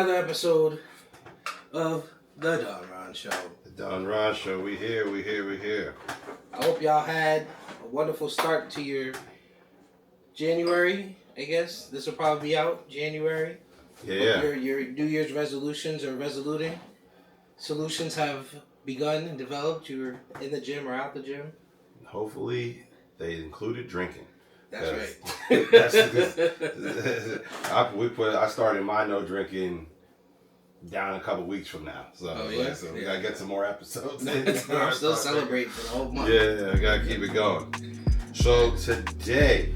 another episode of the Don Ron Show. The Don Ron Show. We here. I hope y'all had a wonderful start to your January. I guess this will probably be out January. Yeah. Your New Year's resolutions or solutions have begun and developed. You're in the gym or out the gym. Hopefully, they included drinking. That's right. I started my no drinking down a couple weeks from now. So, so we gotta get some more episodes. I'm still celebrating for the whole month. Yeah, we gotta keep it going. So today,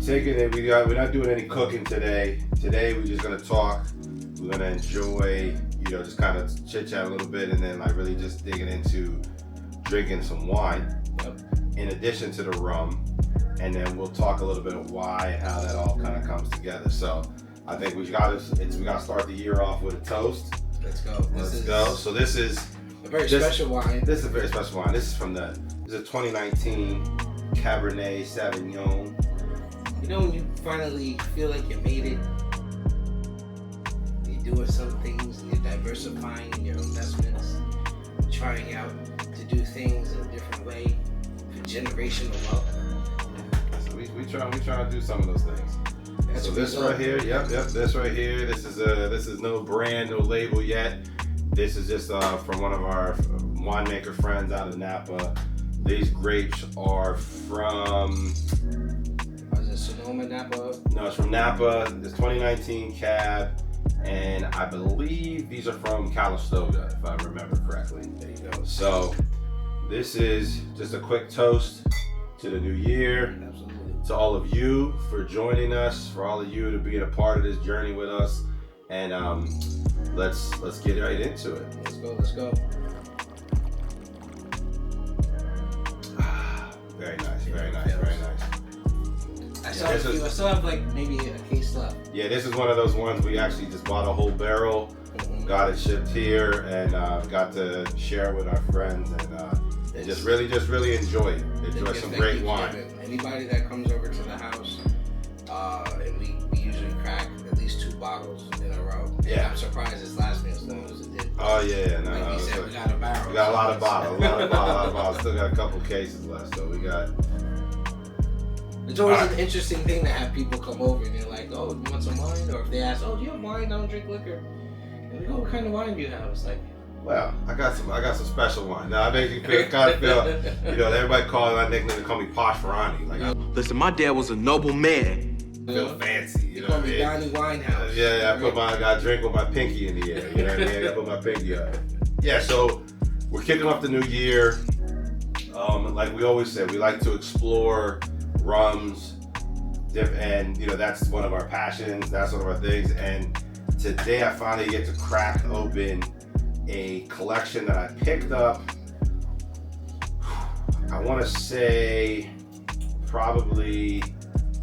we're not doing any cooking today. Today we're just gonna talk. We're gonna enjoy, just kind of chit chat a little bit, and then like really just digging into drinking some wine. Yep. In addition to the rum, and then we'll talk a little bit of why and how that all kind of comes together. So I think we got to start the year off with a toast. Let's go. Let's go. So this is a very special wine. This is a very special wine. This is this is a 2019 Cabernet Sauvignon. You know when you finally feel like you made it, you're doing some things and you're diversifying in your investments, trying out to do things in a different way for generational wealth. So we try to do some of those things. That's so this right here, this right here. This is no brand, no label yet. This is just from one of our winemaker friends out of Napa. These grapes are from. Was it Sonoma, Napa? No, it's from Napa. It's 2019 Cab, and I believe these are from Calistoga, if I remember correctly. There you go. So this is just a quick toast to the new year. Absolutely. To all of you for joining us, for all of you to being a part of this journey with us, and let's get right into it. Let's go. Very nice. I still have like maybe a case left. Yeah, this is one of those ones we actually just bought a whole barrel, got it shipped here, and got to share it with our friends, and just really enjoy it. Enjoy some great wine. Anybody that comes over to the house, and we usually crack at least 2 bottles in a row. And Yeah. I'm surprised this lasts me as long as it did. Oh yeah, Like we said, we got a barrel. We got a lot of bottles. Still got a couple cases left, so we got. It's always an interesting thing to have people come over and they're like, "Oh, you want some wine?" Or if they ask, "Oh, do you have wine? I don't drink liquor." And we go, "What kind of wine do you have?" It's like, well, I got some special wine. Now I make you kind of feel, everybody calling my nickname, they call me Posh Ferrani. Like, listen, my dad was a noble man. I feel fancy, you know what I mean? Donnie Winehouse. I got to drink with my pinky in the air. You know what I mean? I got to put my pinky up. Yeah, so we're kicking off the new year. Like we always say, we like to explore rums, and that's one of our passions. That's one of our things. And today I finally get to crack open a collection that I picked up, I want to say probably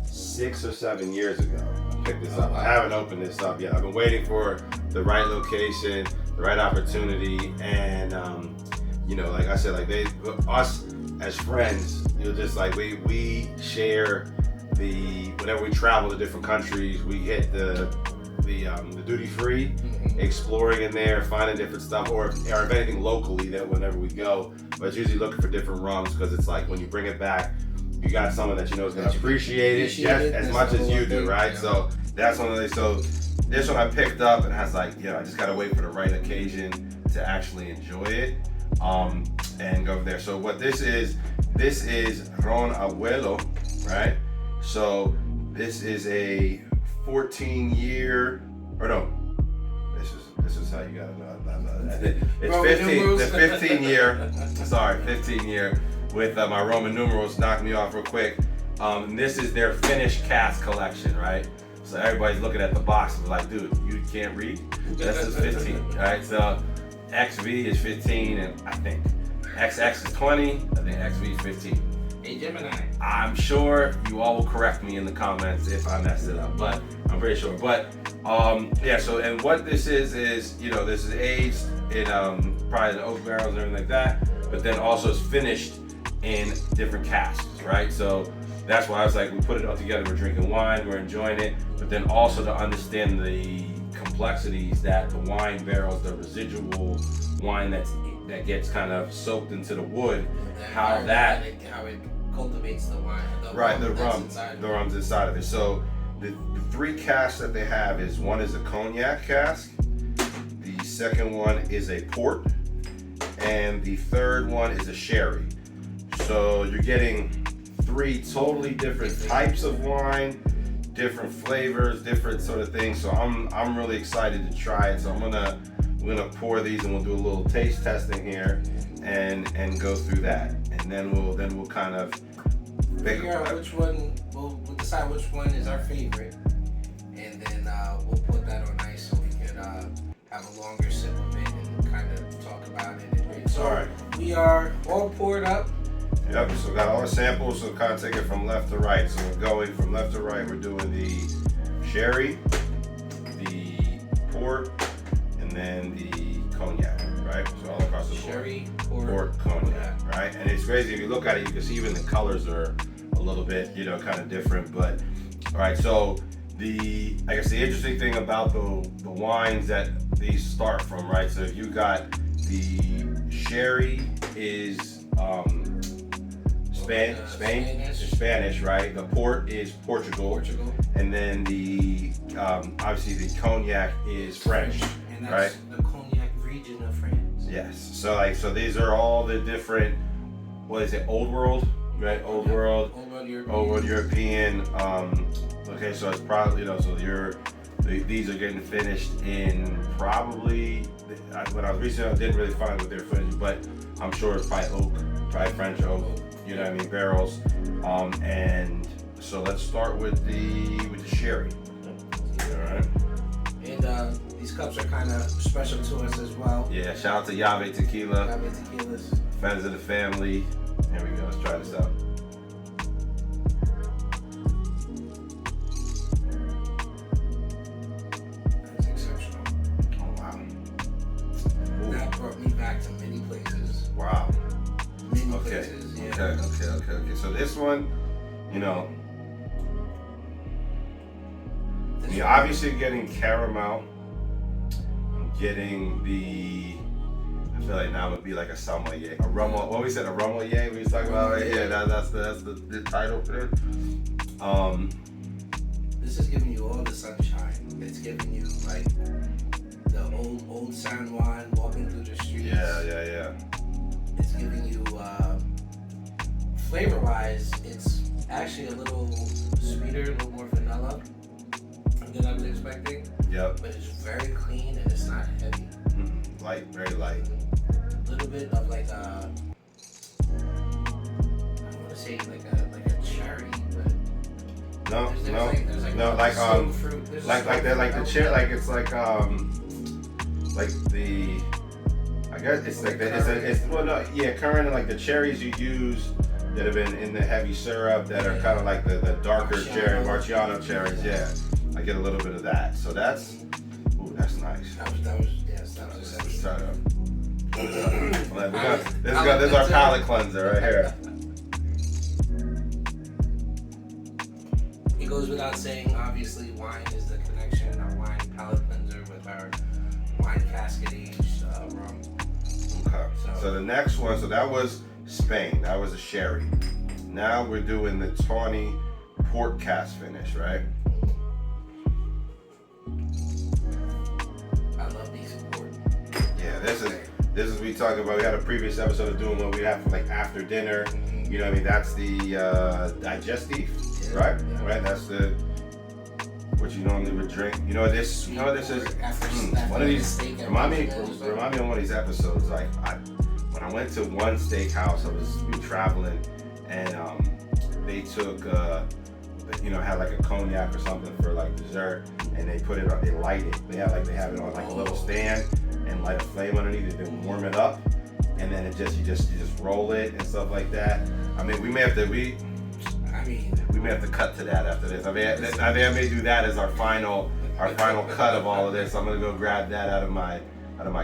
6 or 7 years ago. I picked this up. I haven't opened this up yet. I've been waiting for the right location, the right opportunity, and like I said, like us as friends, just like we share whenever we travel to different countries, we hit the duty free, exploring in there, finding different stuff, or if anything locally that whenever we go, but it's usually looking for different rums because it's like when you bring it back, you got someone that you know is going to appreciate it just as much as you do, right? Yeah. So that's one of the. So this one I picked up and has I just got to wait for the right occasion to actually enjoy it, and go there. So what this is Ron Abuelo, right? So this is a 14-year, or no, this is how you gotta know. It's 15 year with my Roman numerals. Knock me off real quick. And this is their finished cask collection, right? So everybody's looking at the box and like, dude, you can't read? This is 15, right? So XV is 15, and I think XX is 20, I think XV is 15. Hey Gemini. I'm sure you all will correct me in the comments if I messed it up, but I'm pretty sure. But so and what this is this is aged in probably the oak barrels and everything like that, but then also it's finished in different casks, right? So that's why I was like, we put it all together, we're drinking wine, we're enjoying it, but then also to understand the complexities that the wine barrels, the residual wine that gets kind of soaked into the wood, how it cultivates the wine. The rum's inside of it. So the 3 casks that they have is, one is a cognac cask, the second one is a port, and the third one is a sherry. So you're getting 3 totally different types of wine, different flavors, different sort of things. So I'm really excited to try it. So we're gonna pour these and we'll do a little taste testing here and go through that, and then we'll kind of figure out which one. We'll decide which one is our favorite, and then we'll put that on ice so we can have a longer sip of it and kind of talk about it. So all right, we are all poured up. Yep, so got all the samples, so kind of take it from left to right. So we're going from left to right. We're doing the sherry, the port, and then the cognac, right? So all across the board. Sherry, port, cognac, right? And it's crazy, if you look at it, you can see even the colors are a little bit, kind of different. But, all right, so I guess the interesting thing about the wines that these start from, right? So if you got the sherry is Spanish, right? The port is Portugal. And then the obviously the cognac is French, and that's right? The cognac region of France. Yes. So these are all the different. What is it? Old world, right? Old world European. Okay, so it's probably so these are getting finished in probably. When I was researching, I didn't really find what they're finished, but I'm sure it's probably oak, probably French oak. You know what I mean? Barrels. And so let's start with the sherry. All right. And these cups are kind of special to us as well. Yeah. Shout out to Yave Tequila. Yave Tequilas. Friends of the family. Here we go. Let's try this out. That's exceptional. Oh wow. Ooh. That brought me back to many places. Wow. Many Okay. places. Yeah. Okay. So this one, you're obviously getting caramel. I'm getting I feel like now it would be like a sommelier, a rum. What we said, a rummelier. We was talking about right here. That's the title for it. This is giving you all the sunshine. It's giving you like the old San Juan walking through the streets. Yeah. It's giving you flavor-wise, it's actually a little sweeter, a little more vanilla than I was expecting. Yep. But it's very clean and it's not heavy. Light, very light. A little bit of like I want to say like a cherry, but like fruit. Like the cherry, like it's like the. I guess it's like current, and like the cherries you use that have been in the heavy syrup that are kind of like the darker cherry, Marciano cherries. Yeah, I get a little bit of that. So that's nice. That was exceptional. This is our palate cleanser right here. It goes without saying, obviously, wine is the connection. Our wine palate cleanser with our wine casket aged rum. Okay. So the next one, so that was Spain. That was a sherry. Now we're doing the tawny port cask finish, right? I love these port. Yeah, this is we talking about. We had a previous episode of doing what we have for like after dinner. You know what I mean? That's the digestive, right? Yeah. Right. That's the what you normally would drink. You know what this is? One of these. Remind me of one of these episodes. Like when I went to one steakhouse, I was traveling, and they took had like a cognac or something for like dessert, and they put it on. They light it. They have it on like a little stand and light a flame underneath it, then warm it up, and then you just roll it and stuff like that. I mean, we may have to cut to that after this. I may do that as our final cut of all of this. I'm gonna go grab that out of my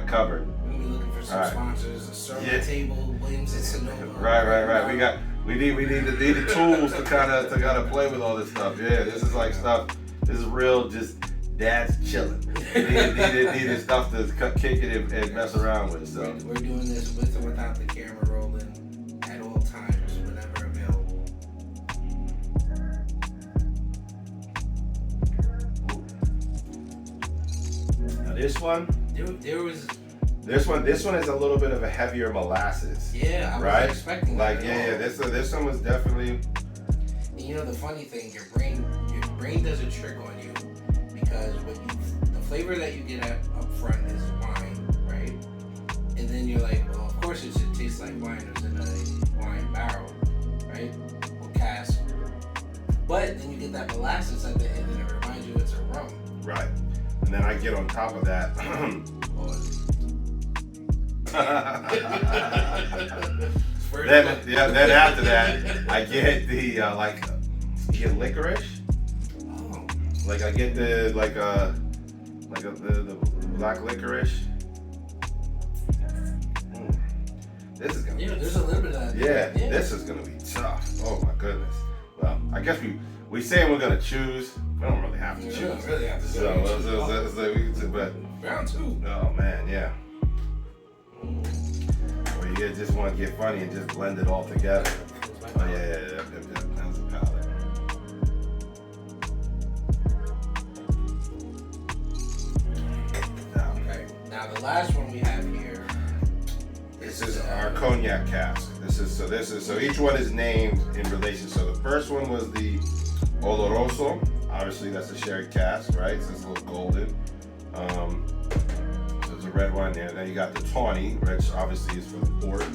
cupboard. We'll be looking for some sponsors. A serving table, Williams and Sonoma. Right. We need the tools to kind of play with all this stuff. Yeah, this is like stuff. This is real, just Dad's chilling. Needed stuff to kick it and mess around with. So we're doing this with or without the camera rolling at all times, whenever available. Now this one, This one is a little bit of a heavier molasses. Yeah, I right? was expecting like that. This one was definitely. And you know the funny thing, your brain does a trick on you because the flavor that you get up front is wine, right? And then you're like, well, of course it should taste like wine. It's in a wine barrel, right? Or cask. But then you get that molasses at the end, and it reminds you it's a rum. Right. And then I get on top of that. Then after that, I get the you get licorice. Oh. Like I get the black licorice. This is gonna. Yeah, there's a little bit of that. Yeah, this is gonna be tough. Oh my goodness. Well, I guess we saying we're gonna choose. We don't really have to choose. We don't really have to choose. So, but round two. Oh man, yeah. Or you just want to get funny and just blend it all together. Oh yeah. That's the palette. Okay. Now the last one we have here. This is our cognac cask. So each one is named in relation. So the first one was the Oloroso. Obviously that's a sherry cask, right? So it's a little golden. So there's a red one there. Then you got the Tawny, which obviously is for the port.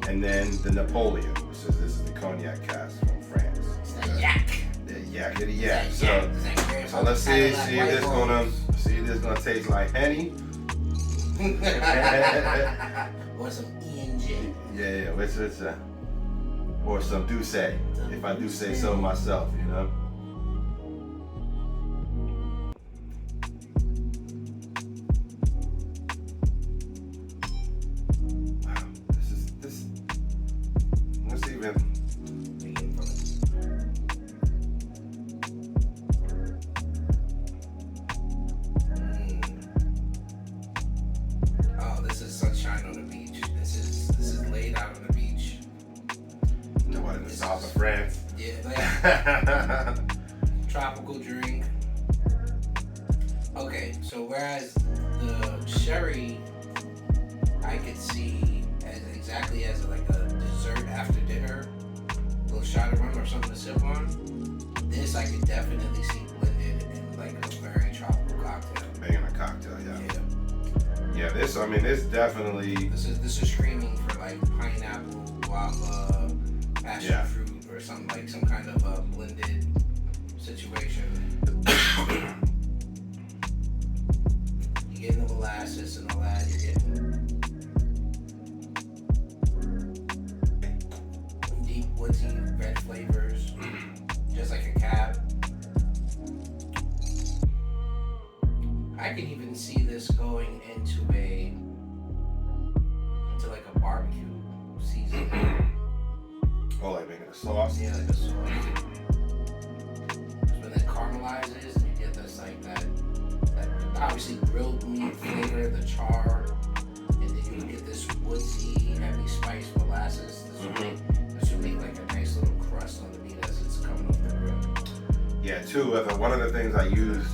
And then the Napoleon, which is this is the cognac cask from France. It's the yak. The yak. So let's see if this gonna taste like Henny. Or some E&J. Yeah, which is or some Douce, if I do say so myself, you know. Wow, this. Let's even. Oh, this is sunshine on the beach. This is laid out on the beach. You know what, in the south of France. Yeah, like tropical drink. Okay, so whereas the sherry I could see as exactly as like a dessert after dinner, a little shot of rum or something to sip on. This I could definitely see blended in like a very tropical cocktail. Making a cocktail, yeah. Yeah, this definitely. This is screaming for like pineapple, guava, passion fruit, or something like some kind of a blended situation. You're getting the molasses and all that. You're getting deep woodsy red flavors, just like a cab. I can even see this going into like a barbecue season. Oh, like making a sauce? Yeah, like a sauce. When it caramelizes, you get this like that obviously grilled meat flavor, the char, and then you get this woodsy, heavy spice molasses. This would make like a nice little crust on the meat as it's coming off the grill. Yeah, too. One of the things I use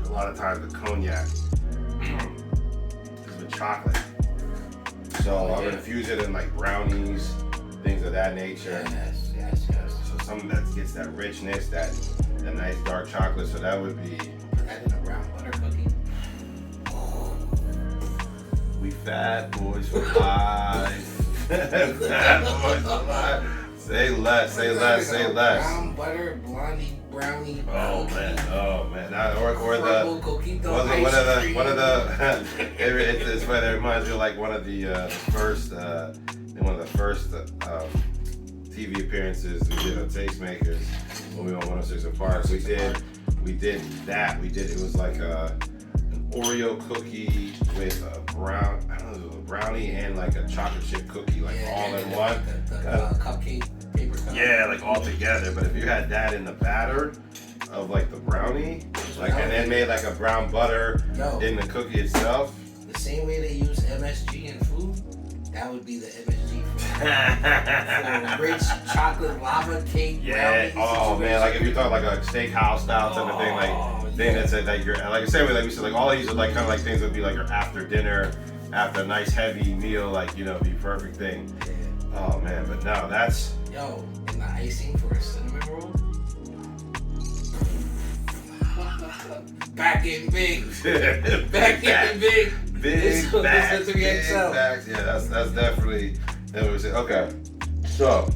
a lot of times with cognac is with chocolate. So I'll infuse it in like brownies, things of that nature. Yes. So something that gets that richness, that nice dark chocolate. So that would be. Put that in a brown butter cookie. We fat boys for life. Fat boys for life. Say less. Brown butter, brownie. Oh man. Or Purple the coquito one ice of cream. it's funny. It reminds me of like one of the first TV appearances we did on Tastemakers when we were on 106 and Park. We did that. It was like an Oreo cookie with a brownie and like a chocolate chip cookie, all in one. The cupcake paper cup. Yeah, like all together. But if you had that in the batter of like the brownie, That's Like, what and then made like a brown butter in the cookie itself. The same way they use MSG in food, that would be the MSG for rich chocolate lava cake. Yeah. Oh man, like if you're talking like a steakhouse style type of thing, like thing that's like you're like same way like we said, like all these are like kind of like things that would be like your after dinner, after a nice heavy meal, like you know, be perfect thing. Yeah. Oh man, but no, that's and the icing for a cinnamon roll. Back in big. Back in big. Big bags. Yeah, that's definitely that was it. Okay. So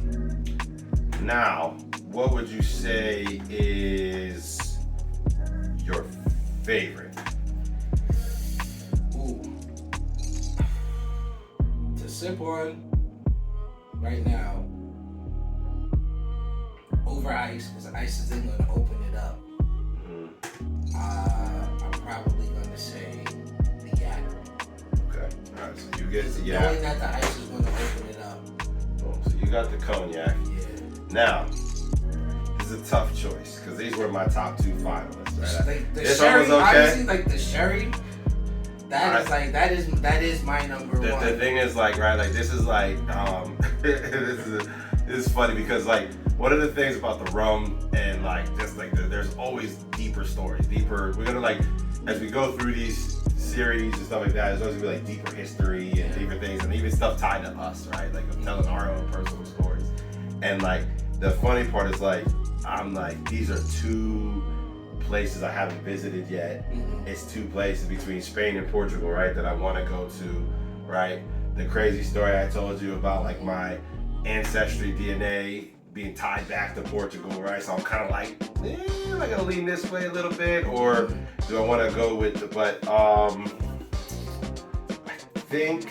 now what would you say is your favorite? Ooh. To sip on right now over ice, because ice is then going to open it up. I'm probably going to say the yak. Okay. All right. So you get the yak. Knowing that the ice is going to open it up. Boom. So you got the cognac. Yeah. Now, this is a tough choice because these were my top two finalists. Right? Like the this sherry, one was okay. honestly, like the sherry. That is like that is my number one. The thing is like right, like this is like this is funny because like one of the things about the rum and like just like there's always deeper stories, we're gonna like as we go through these series and stuff like that, there's always gonna be like deeper history and deeper things and even stuff tied to us, right? Like I'm telling our own personal stories. And like the funny part is like I'm like these are two places I haven't visited yet. It's two places between Spain and Portugal, right, that I want to go to, right? The crazy story I told you about like my ancestry DNA being tied back to Portugal, right? So I'm kind of like, am I gonna lean this way a little bit, or do I want to go with the? But I think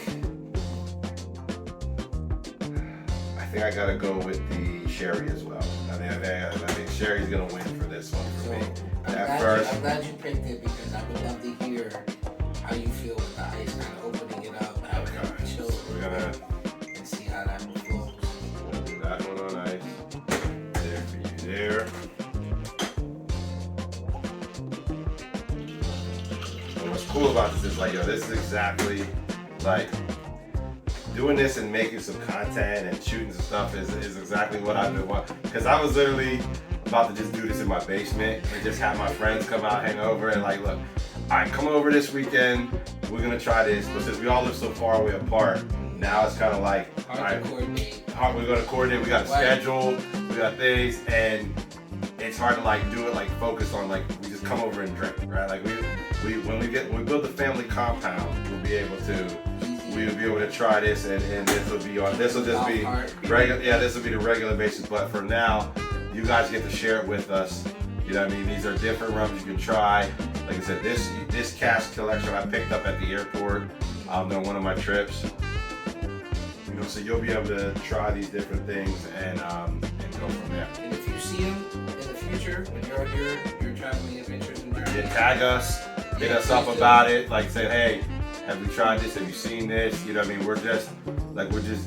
I gotta go with the sherry as well. I think sherry's gonna win for this one for me. I'm glad you picked it because I would love to hear how you feel with the ice kind of opening it up. We're gonna and see how that flows. We'll do that one on ice. There for you there. And what's cool about this is like, yo, this is exactly like doing this and making some content and shooting some stuff is exactly what I've been wanting. Because I was literally about to just do this in my basement and just have my friends come out, hang over, and like, look, all right, come over this weekend. We're gonna try this. But since we all live so far away apart, now it's kind of like, all right, we're gonna coordinate. We got a schedule. We got things, and it's hard to like do it like focus on like we just come over and drink, right? Like when we build the family compound, we'll be able to try this, and this will just be regular. Yeah, this will be the regular basis. But for now, you guys get to share it with us. You know what I mean? These are different rums you can try. Like I said, this Casks collection I picked up at the airport on one of my trips. You know, so you'll be able to try these different things and go from there. And if you see them in the future when you're on your traveling adventures and journeys, tag us, hit us up about it. Like say, hey, have you tried this? Have you seen this? You know what I mean? We're just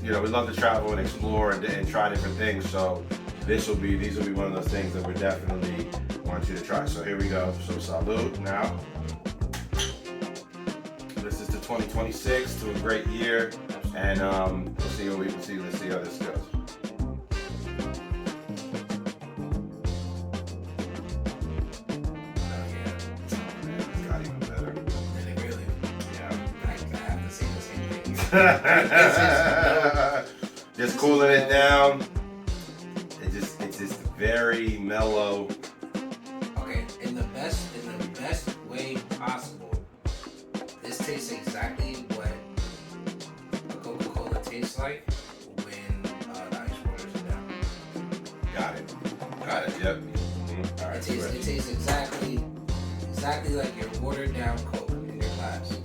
you know, we love to travel and explore and try different things. So these will be one of those things that we definitely want you to try. So here we go. So salute now. This is to 2026, to a great year, and let's see how this goes. Just cooling it down. It's just very mellow. Okay, in the best way possible. This tastes exactly what a Coca-Cola tastes like when the ice waters down. Got it. Yep. Mm-hmm. All right. It tastes exactly like your watered down Coke in your glass.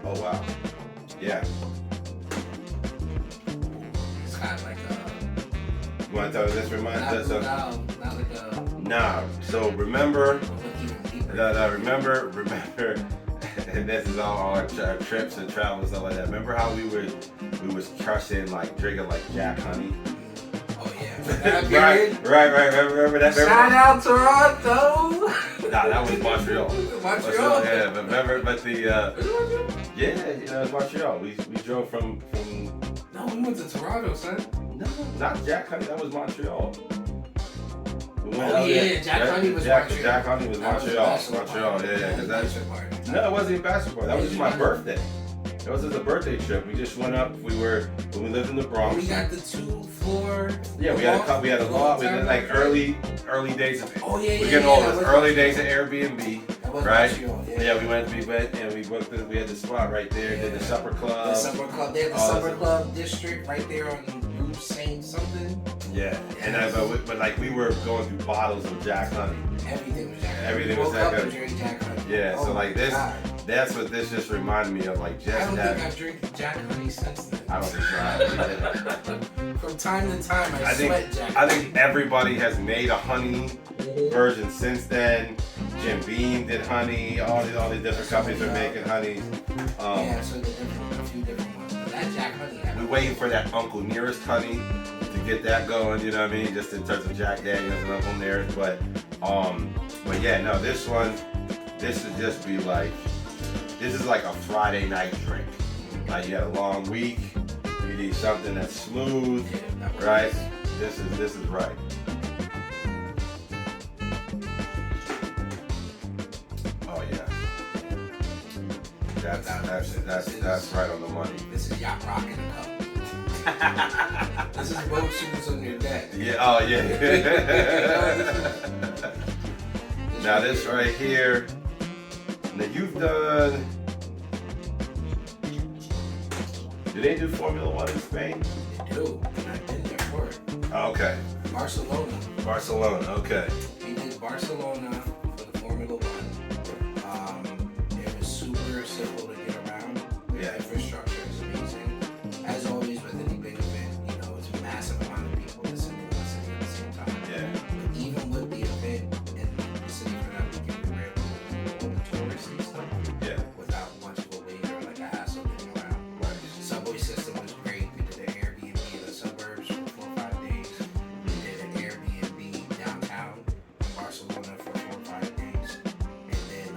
Oh wow. Yeah. It's kind of like a. You want to tell us this reminds us of? Not like a. Nah. So remember. Remember. And this is all our trips and travel and stuff like that. Remember how we was crushing like drinking like Jack honey? Oh yeah. Right. Remember that? Shout out Toronto. Nah, that was Montreal. Montreal. Yeah, but remember, it's Montreal. We drove from. No, we went to Toronto, son. No, not Jack Honey. That was Montreal. Jack Honey was Montreal. Jack Honey was Montreal. Because no, it wasn't even bachelor party. That was just my birthday. It was just a birthday trip. We just went up. When we lived in the Bronx. We got the 2-floor. Yeah, we had a lot. We did like early days of. Oh yeah, We're getting all this early days of Airbnb, right? Yeah, we went and we booked. We had the spot right there. Did the supper club. The supper club. They had the supper club district right there on Rue Saint something. Yeah, but we were going through bottles of Jack Honey. Everything was Jack Honey. Everything was Jack Honey. Drink Jack Honey. Yeah, so like this. God. That's what this just reminded me of, like just I don't that. think I've drank Jack Honey since then. I don't think so. I From time to time, I sweat Jack Honey. I think everybody has made a honey version since then. Jim Beam did honey. All these different companies are making honeys. Yeah, so a few different ones. But that Jack Honey. We're waiting for that Uncle Nearest honey to get that going. You know what I mean? Just in terms of Jack Daniels and Uncle Nearest, but yeah, no, this would just be like. This is like a Friday night drink. Like you had a long week, you need something that's smooth, right? This is right. Oh yeah. That's right on the money. This is yacht rock in a cup. This is boat shoes on your deck. Yeah. Oh yeah. Now this right here. Now you've done. Do they do Formula One in Spain? They do, and I've been there for it. Okay. Barcelona. Okay. We did Barcelona for the Formula One. It was super simple to get around. The infrastructure is amazing. As always with any big event, it's a massive amount of people listening at the same time. Yeah. But even with the event and the city for that weekend, we were able to do all the touristy stuff. Yeah. Without much of a wait or like a hassle getting around. Right. Subway system was great. We did an Airbnb in the suburbs for 4 or 5 days. We did an Airbnb downtown in Barcelona for 4 or 5 days. And then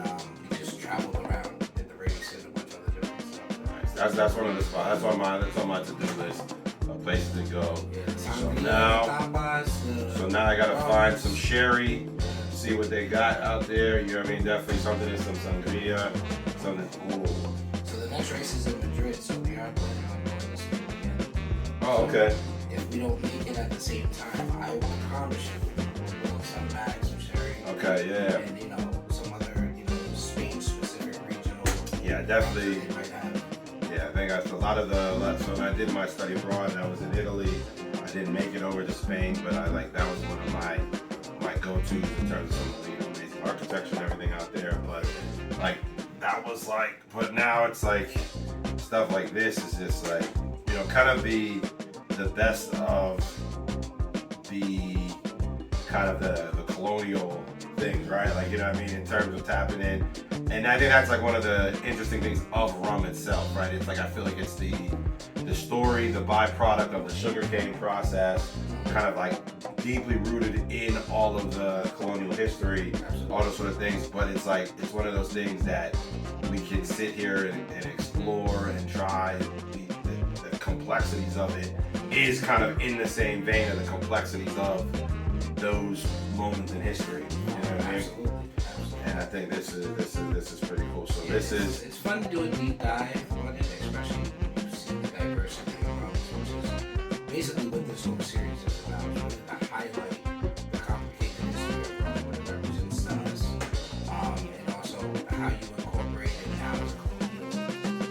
we just traveled around, did the race and a bunch of other different stuff. Nice. That's one of the spots. That's on my to-do list of places to go. Yeah, so now I gotta find some sherry, see what they got out there. You know what I mean? Definitely something in some sangria, something. Ooh. So the next race is in Madrid, so we are planning on going this weekend. Oh, okay. If we don't make it at the same time, I will promise you we'll bring some bags of sherry. Okay, yeah. And some other, Spain-specific regional. Yeah, definitely. They might have. Yeah, I think that's a lot of so when I did my study abroad and I was in Italy, I didn't make it over to Spain, but that was one of my go-tos in terms of some of the amazing architecture and everything out there. But but now it's like stuff like this is just like, kind of the best of the kind of the colonial things, right? Like, you know what I mean? In terms of tapping in. And I think that's like one of the interesting things of rum itself, right? It's like, I feel like it's the story, the byproduct of the sugarcane process, kind of like deeply rooted in all of the colonial history, all those sort of things. But it's like, it's one of those things that we can sit here and explore and try. The complexities of it is kind of in the same vein of the complexities of those moments in history. You know what I mean? Absolutely. And I think this is pretty cool. So yeah, it's fun to do a deep dive on it, especially when you see the diversity of rums, which is basically what this whole series is about. It's really to highlight the complicated history of rum, what it represents to us, and also how you incorporate it now as a colonial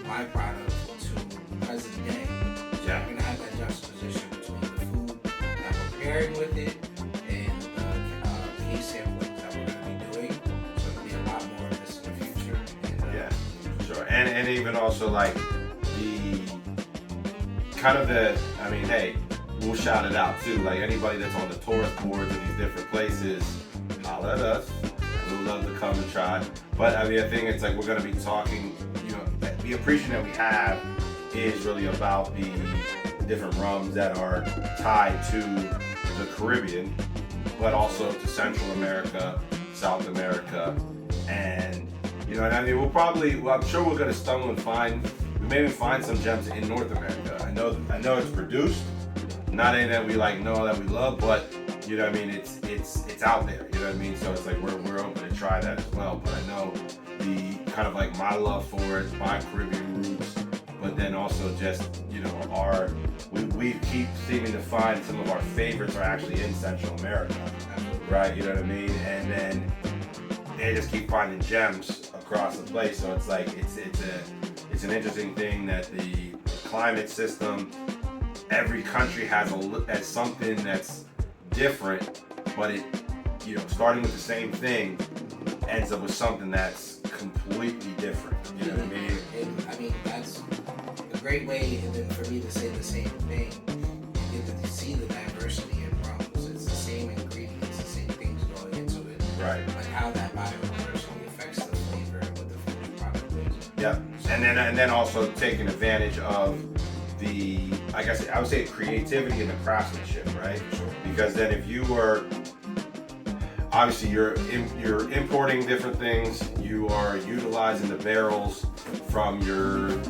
byproduct to present day. So you're gonna have that juxtaposition between the food that we're pairing with it and the case sampling that we're gonna be doing. So there'll be a lot more of this in the future. And, yeah, sure. And even also like the kind of hey, we'll shout it out too. Like anybody that's on the tourist boards of these different places, holler at us. We'd love to come and try. But I think it's like we're gonna be talking, the appreciation that we have is really about the different rums that are tied to the the Caribbean, but also to Central America, South America, and you know, and I mean, I'm sure we're gonna stumble and we may even find some gems in North America. I know it's produced, not any that we know that we love, but you know what I mean, it's out there, you know what I mean? So it's like we're open to try that as well. But I know the kind of like my love for it, my Caribbean roots, but then also just, you know, we keep seeming to find some of our favorites are actually in Central America, right? You know what I mean? And then they just keep finding gems across the place. So it's like it's an interesting thing that the climate system, every country has something that's different, but it, you know, starting with the same thing ends up with something that's completely different. You know what I mean? And I mean, that's a great way, and then for me to say the same thing, you get to see the diversity in rums. It's the same ingredients, the same things going into it. Right. But how that biodiversity affects the flavor and what the finished product is. Yeah. And then also taking advantage of the, I guess I would say, creativity and the craftsmanship, right? Sure. Because then if you were, obviously you're importing different things, you are utilizing the barrels from your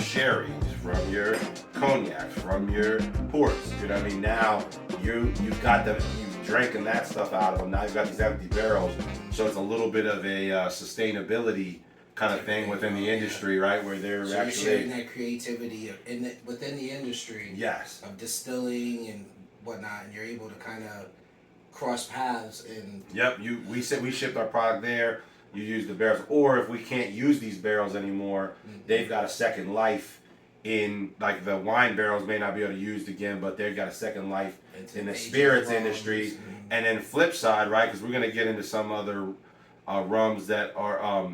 sherries, from your cognacs, from your ports. You know what I mean? Now you've drinking that stuff out of them. Now you've got these empty barrels, so it's a little bit of a sustainability kind of thing within the industry, right? Where they're so actually you're sharing that creativity within the industry. Yes. Of distilling and whatnot, and you're able to kind of cross paths and. Yep. We shipped our product there. You use the barrels, or if we can't use these barrels anymore, they've got a second life in, like, the wine barrels may not be able to use it again, but they've got a second life in the spirits industry. And then flip side, right? Because we're gonna get into some other rums that are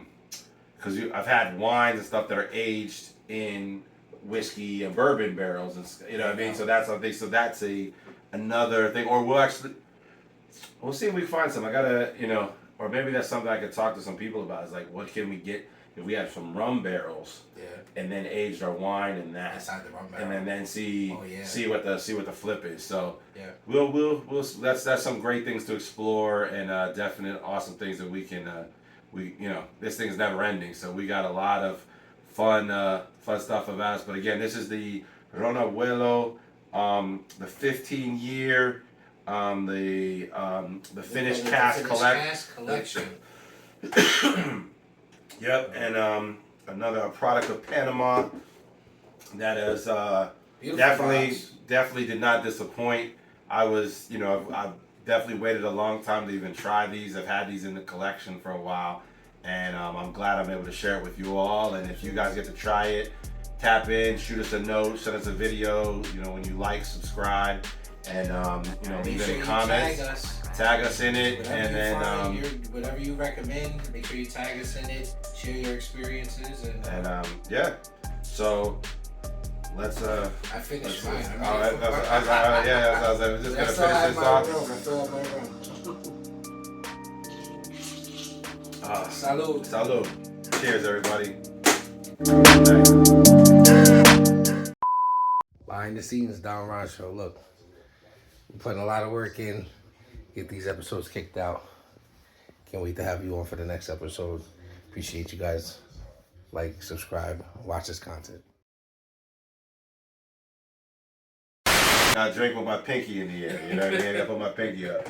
because I've had wines and stuff that are aged in whiskey and bourbon barrels, and you know what I mean. So that's something. So that's another thing. Or we'll see if we find some. I gotta, you know, or maybe that's something I could talk to some people about. Is like, what can we get if we have some rum barrels? Yeah. And then aged our wine in that. Inside the rum barrel. And then see what the flip is. So yeah. We'll that's some great things to explore, and definite awesome things that we can. You know, this thing's never ending, so we got a lot of fun stuff about us. But again, this is the Abuelo, the 15-year, the finished Casks collection. Yep, and another product of Panama that is definitely did not disappoint. I've definitely waited a long time to even try these. I've had these in the collection for a while, and I'm glad I'm able to share it with you all. And if you guys get to try it, tap in, shoot us a note, send us a video, you know, when you like, subscribe, and you know, leave any comments. Tag us in it, whatever and then whatever you recommend, make sure you tag us in it, share your experiences, and yeah. So let's I finished mine. I was just gonna finish this off. Salud. Salud. Cheers, everybody. Behind the scenes, Don Ron Show. Look, we're putting a lot of work in, get these episodes kicked out. Can't wait to have you on for the next episode. Appreciate you guys. Like, subscribe, watch this content. I drink with my pinky in the air, you know what I mean? I put my pinky up.